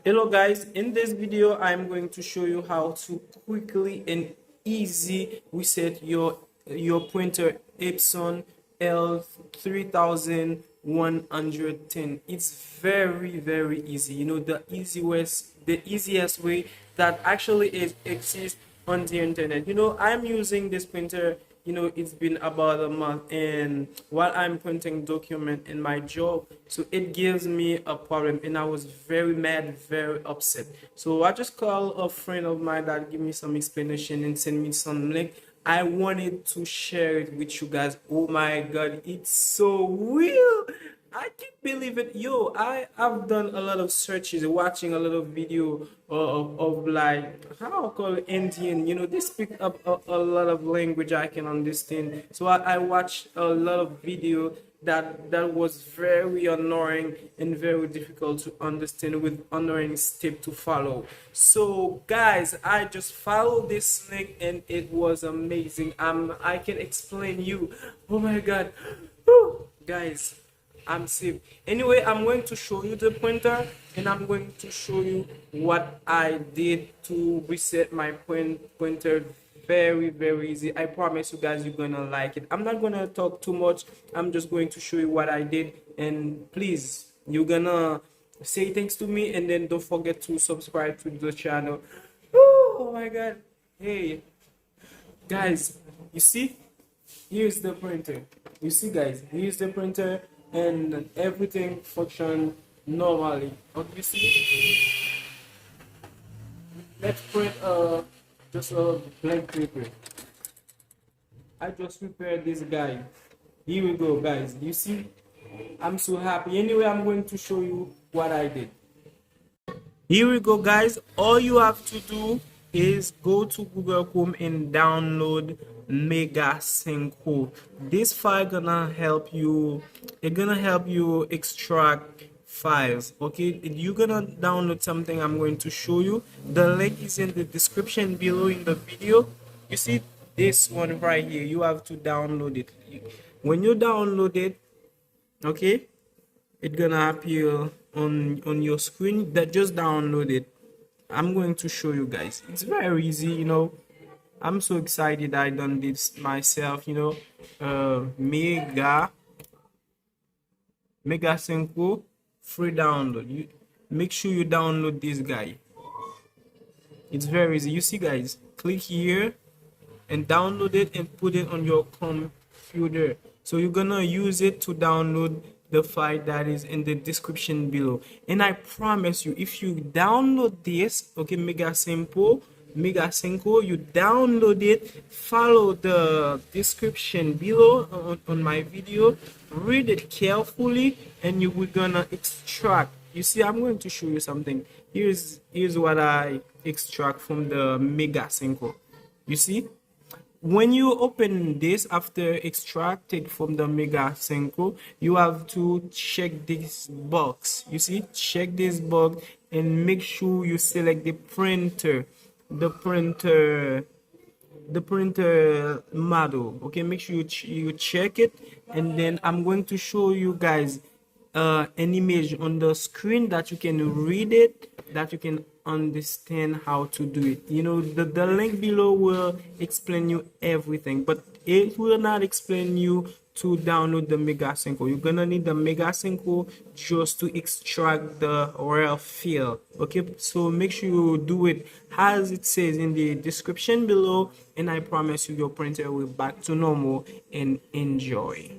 Hello guys, in this video I'm going to show you how to quickly and easy reset your printer Epson L3110. It's very easy. You know, the easiest way that actually exists on the internet. You know, I'm using this printer. You know, it's been about a month, and while I'm printing document in my job, so it gives me a problem, and I was very mad, very upset. So I just called a friend of mine that give me some explanation and send me some link. I wanted to share it with you guys. Oh my god, it's so real. I can't believe it. Yo, I've done a lot of searches, watching a lot of video of like how I call it Indian. You know, they speak up a lot of language I can understand. So I watched a lot of video that was very annoying and very difficult to understand with annoying step to follow. So guys, I just followed this link and it was amazing. I can explain you. Oh my god. Whew. Guys, I'm safe. Anyway, I'm going to show you the printer and I'm going to show you what I did to reset my printer. Very easy. I promise you guys you're gonna like it. I'm not gonna talk too much. I'm just going to show you what I did, and please, you're gonna say thanks to me, and then don't forget to subscribe to the channel. Oh my god. Hey guys, you see, here's the printer. You see guys, here's the printer and everything function normally. Okay, you see, let's print just a blank paper. I just prepared this guy. Here we go guys, you see, I'm so happy. Anyway, I'm going to show you what I did. Here we go guys, all you have to do is go to Google Chrome and download Mega Synco. This file gonna help you, extract files. Okay, you're gonna download something I'm going to show you. The link is in the description below in the video. You see this one right here, you have to download it. When you download it, okay, it's gonna appear on your screen. That just download it. I'm going to show you guys. It's very easy, you know. I'm so excited I done this myself, you know. Mega Synco free download. You make sure you download this guy. It's very easy. You see guys, click here and download it and put it on your computer. So you're gonna use it to download the file that is in the description below. And I promise you, if you download this, okay, Mega Synco, you download it, follow the description below on my video, read it carefully, and you will gonna extract. You see, I'm going to show you something. Here's what I extract from the Mega Synco. You see, when you open this after extracted from the Mega Synco, you have to check this box. You see, check this box and make sure you select the printer model. Okay, make sure you check it, and then I'm going to show you guys an image on the screen that you can read it, that you can understand how to do it. You know, the link below will explain you everything, but it will not explain you to download the Mega Synco. You're gonna need the Mega Synco just to extract the raw file. Okay, so make sure you do it as it says in the description below, and I promise you your printer will back to normal. And enjoy.